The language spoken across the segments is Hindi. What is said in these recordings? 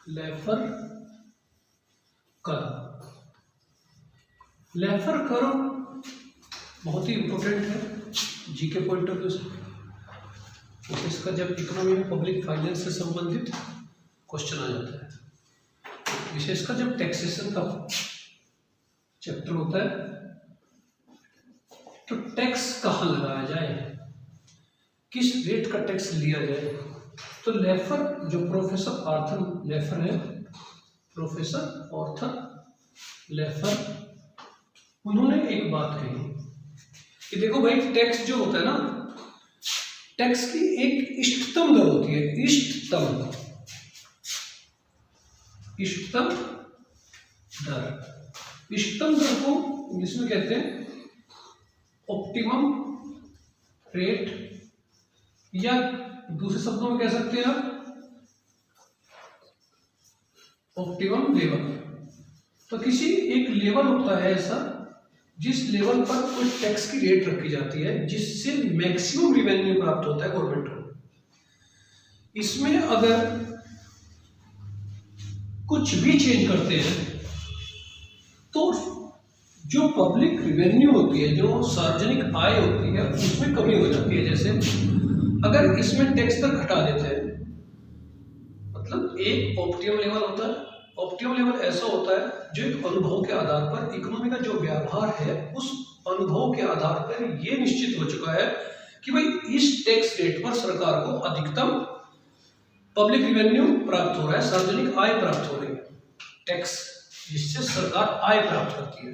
Laffer curve. लेफर कर्व बहुत ही इंपॉर्टेंट है जीके पॉइंट ऑफ व्यू से। तो इसका जब इकोनॉमी में पब्लिक फाइनेंस से संबंधित क्वेश्चन आ जाता है, विशेषकर जब टैक्सेशन का चैप्टर होता है, तो टैक्स कहाँ लगाया जाए, किस रेट का टैक्स लिया जाए। तो लेफर जो प्रोफेसर आर्थर लेफर है, प्रोफेसर आर्थर लेफर, उन्होंने एक बात कही कि देखो भाई, टैक्स जो होता है ना, टैक्स की एक इष्टतम दर होती है। इष्टतम दर को इंग्लिश में कहते हैं ऑप्टिमम रेट, या दूसरे शब्दों में कह सकते हैं आप ऑप्टिमम लेवल। तो किसी एक लेवल होता है ऐसा जिस लेवल पर कोई टैक्स की रेट रखी जाती है जिससे मैक्सिमम रिवेन्यू प्राप्त होता है गवर्नमेंट को। इसमें अगर कुछ भी चेंज करते हैं तो जो पब्लिक रिवेन्यू होती है, जो सार्वजनिक आय होती है, उसमें कमी हो जाती है। जैसे अगर इसमें टैक्स तक घटा देते हैं, मतलब एक ऑप्टिमम लेवल होता है। ऑप्टिमम लेवल ऐसा होता है जो एक अनुभव के आधार पर, इकोनॉमी का जो व्यवहार है उस अनुभव के आधार पर यह निश्चित हो चुका है कि भाई इस टैक्स रेट पर सरकार को अधिकतम पब्लिक रिवेन्यू प्राप्त हो रहा है, सार्वजनिक आय प्राप्त हो रही है, टैक्स जिससे सरकार आय प्राप्त करती है।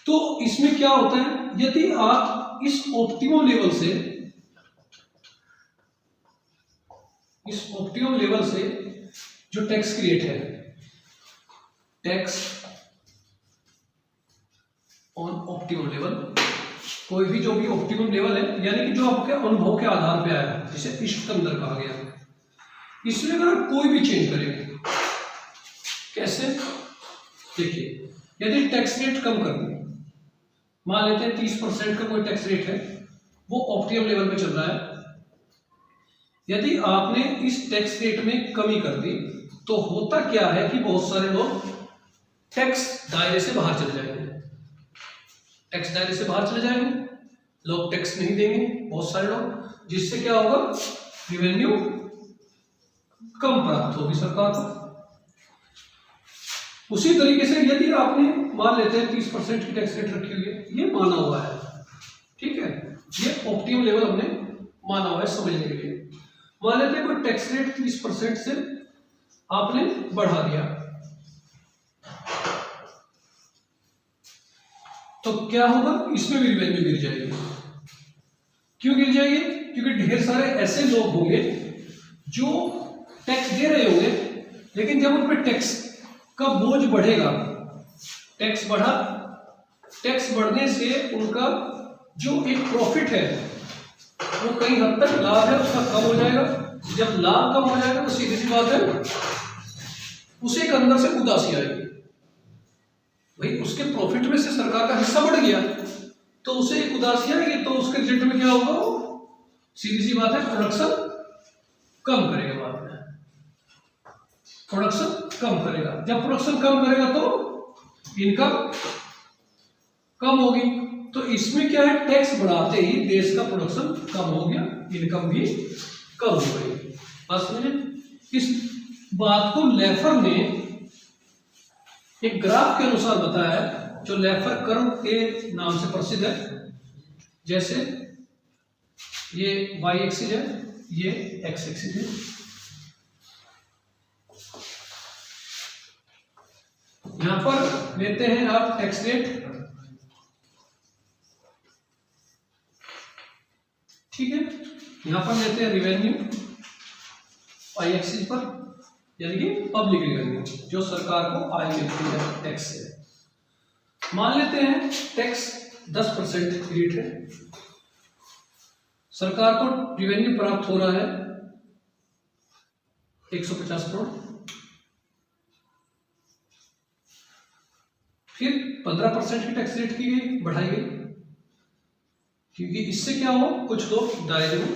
तो इसमें क्या होता है, यदि आप इस ऑप्टिमम लेवल से जो टैक्स की रेट है, टैक्स ऑन ऑप्टिमम लेवल, कोई भी जो भी ऑप्टिमम लेवल है, यानी कि जो आपके अनुभव के आधार पे आया, जिसे इष्टतम दर कहा गया, इसमें अगर कोई भी चेंज करेंगे, कैसे, देखिए, यदि टैक्स रेट कम कर दें, मान लेते हैं 30% का कोई टैक्स रेट है, वो ऑप्टिमम लेवल पे चल रहा है। यदि आपने इस टैक्स रेट में कमी कर दी तो होता क्या है कि बहुत सारे लोग टैक्स दायरे से बाहर चले जाएंगे। टैक्स दायरे से बाहर चले जाएंगे, लोग टैक्स नहीं देंगे, बहुत सारे लोग, जिससे क्या होगा, रिवेन्यू कम प्राप्त होगी सरकार को। उसी तरीके से यदि आपने मान लेते हैं 30% की टैक्स रेट रखी हुई है, ये माना हुआ है, ठीक है, ये ऑप्टिमम लेवल हमने माना हुआ है समझने के लिए। मान लेते हैं कोई टैक्स रेट 30% से आपने बढ़ा दिया, तो क्या होगा, इसमें भी रिवेन्यू गिर जाएगी। क्यों गिर जाएगी? क्योंकि ढेर सारे ऐसे लोग होंगे जो टैक्स दे रहे होंगे, लेकिन जब उन पर टैक्स का बोझ बढ़ेगा, टैक्स बढ़ा, टैक्स बढ़ने से उनका जो एक प्रॉफिट है वो कई हद तक, लाभ है उसका कम हो जाएगा। जब लाभ कम हो जाएगा तो सीधी सी बात है, उसे एक अंदर से उदासी आएगी, भाई उसके प्रॉफिट में से सरकार का हिस्सा बढ़ गया, तो उसे एक उदासी आएगी, तो उसके रिजल्ट में क्या होगा, सीधी सी बात है, प्रोडक्शन कम करेगा। बाद में प्रोडक्शन कम करेगा, जब प्रोडक्शन कम करेगा तो इनकम कम होगी। तो इसमें क्या है, टैक्स बढ़ाते ही देश का प्रोडक्शन कम हो गया, इनकम भी कम हो गई। बस समझे, इस बात को लेफर ने एक ग्राफ के अनुसार बताया है, जो लेफर कर्व के नाम से प्रसिद्ध है। जैसे ये y एक्सिस है, ये x एक्सिस है। यहां पर लेते हैं आप टैक्स रेट, ठीक है, यहां पर लेते हैं रिवेन्यू y एक्सिस पर, यानी कि पब्लिक रिवेन्यू, जो सरकार को आय मिलती है टैक्स से। मान लेते हैं टैक्स 10% रेट है, सरकार को रिवेन्यू प्राप्त हो रहा है 150 करोड़, फिर 15% की टैक्स रेट की गई, बढ़ाई गई, क्योंकि इससे क्या हो, कुछ लोग दायरे में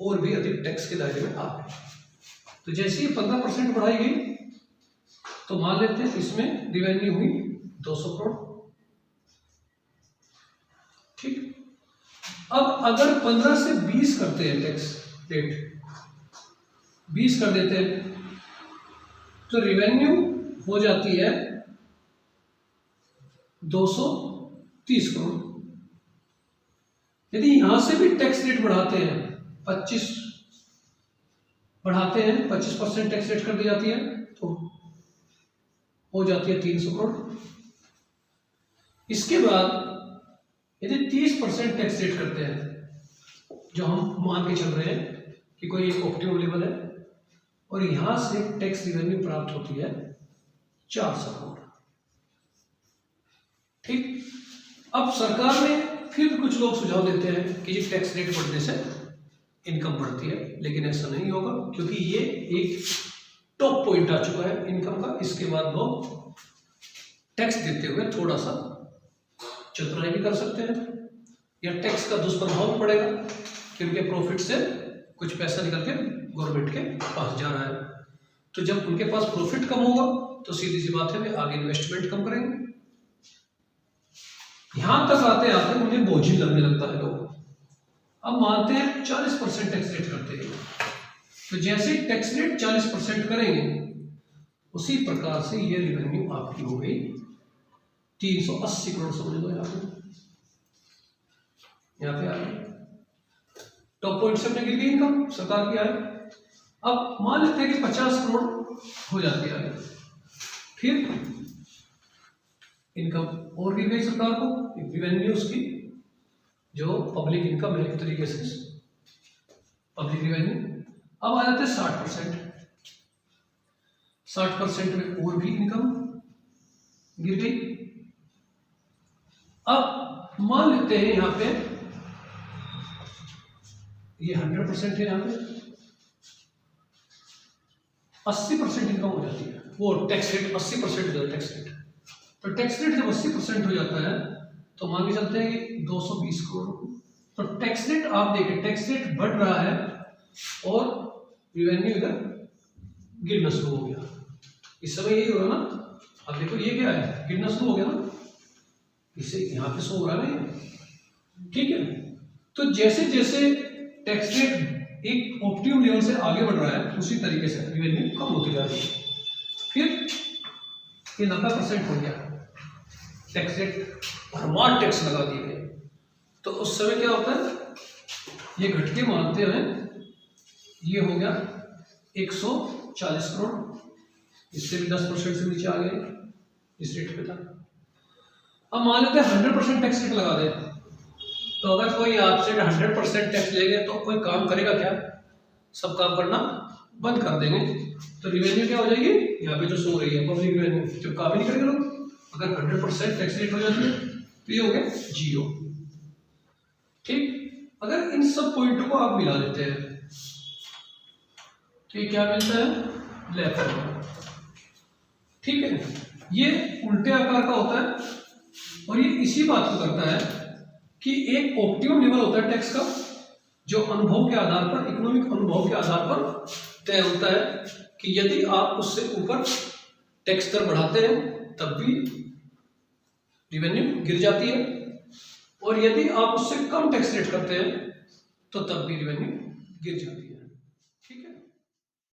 और भी अधिक टैक्स के दायरे में आ गए। तो जैसे ही 15% बढ़ाई गई तो मान लेते हैं इसमें रिवेन्यू हुई 200 करोड़। ठीक, अब अगर 15 से 20 करते हैं टैक्स रेट, 20 कर देते हैं तो रिवेन्यू हो जाती है 230 करोड़। यदि यहां से भी टैक्स रेट बढ़ाते हैं 25 बढ़ाते हैं 25% टैक्स रेट कर दी जाती है तो हो जाती है 300 करोड़। इसके बाद यदि 30% टैक्स रेट करते हैं, जो हम मान के चल रहे हैं कि कोई एक ऑप्टिमम लेवल है, और यहां से टैक्स रिवेन्यू प्राप्त होती है 400 करोड़। ठीक, अब सरकार ने फिर कुछ लोग सुझाव देते हैं कि टैक्स रेट बढ़ने से इनकम बढ़ती है, लेकिन ऐसा नहीं होगा क्योंकि ये एक टॉप पॉइंट आ चुका है इनकम का। इसके बाद लोग टैक्स देते हुए थोड़ा सा चतुराई भी कर सकते हैं, या टैक्स का दुष्प्रभाव भी पड़ेगा कि उनके प्रॉफिट से कुछ पैसा निकल के गवर्नमेंट के पास जा रहा है। तो जब उनके पास प्रॉफिट कम होगा तो सीधी सी बात है वे आगे इन्वेस्टमेंट कम करेंगे। यहां तक आते आते उन्हें बोझिल लगने लगता है लोग। अब मानते हैं 40% टैक्स रेट करते हैं, तो जैसे टैक्स रेट 40% करेंगे उसी प्रकार से ये रिवेन्यू आपकी हो गई 380 करोड़। समझ लो यहाँ पे आ गई टॉप पॉइंट से अपने गिर गई इनकम सरकार की आय। अब मान लेते हैं कि 50 करोड़ हो जाती है, फिर इनकम और गिर गई सरकार को, रिवेन्यूज की जो पब्लिक इनकम है एक तरीके से पब्लिक रिवेन्यू। अब आ जाते हैं 60%, 60% में और भी इनकम गिर गई। अब मान लेते हैं यहां पे ये 100% है, यहां पे 80% इनकम हो जाती है। वो टैक्स रेट 80% हो जाता है टैक्स रेट। तो टैक्स रेट जब 80% हो जाता है तो मान के चलते हैं कि 220 करोड़। तो टैक्स रेट आप देखिए, टैक्स रेट बढ़ रहा है और रिवेन्यू इधर गिरना शुरू हो गया। इस समय यही हो रहा ना, अब देखो ये क्या है, गिरना शुरू हो गया ना, इसे यहाँ पे शो हो रहा है ना, ठीक है। तो जैसे जैसे टैक्स रेट एक ऑप्टिमम लेवल से आगे बढ़ रहा है उसी तरीके से रिवेन्यू कम होती जा रही है। फिर ये 90% हो गया टैक्स रेट, भरमार टैक्स लगा दिए गए, तो उस समय क्या होता है, ये घटके मानते हैं ये हो गया 140 करोड़, इससे भी 10% से नीचे आ गए इस रेट पे था। अब मान लेते हैं 100% टैक्स रेट लगा दे, तो अगर कोई आपसे 100% टैक्स लेंगे तो कोई काम करेगा क्या, सब काम करना बंद कर देंगे। तो रिवेन्यू क्या हो जाएगी, यहाँ पे जो सो रही है पब्लिक रिवेन्यू, जब काम ही नहीं करेंगे लोग। अगर 100% टैक्स रेट हो जाती है तो ये हो गया 0। ठीक, अगर इन सब पॉइंटों को आप मिला देते हैं तो ये क्या मिलता है, लेफ्ट। ठीक है, ये उल्टे आकार का होता है और ये इसी बात को करता है कि एक ऑप्टिमम लेवल होता है टैक्स का, जो अनुभव के आधार पर, इकोनॉमिक अनुभव के आधार पर तय होता है कि यदि आप उससे ऊपर टैक्स दर बढ़ाते हैं तब भी रिवेन्यू गिर जाती है, और यदि आप उससे कम टैक्स रेट करते हैं तो तब भी रिवेन्यू गिर जाती है।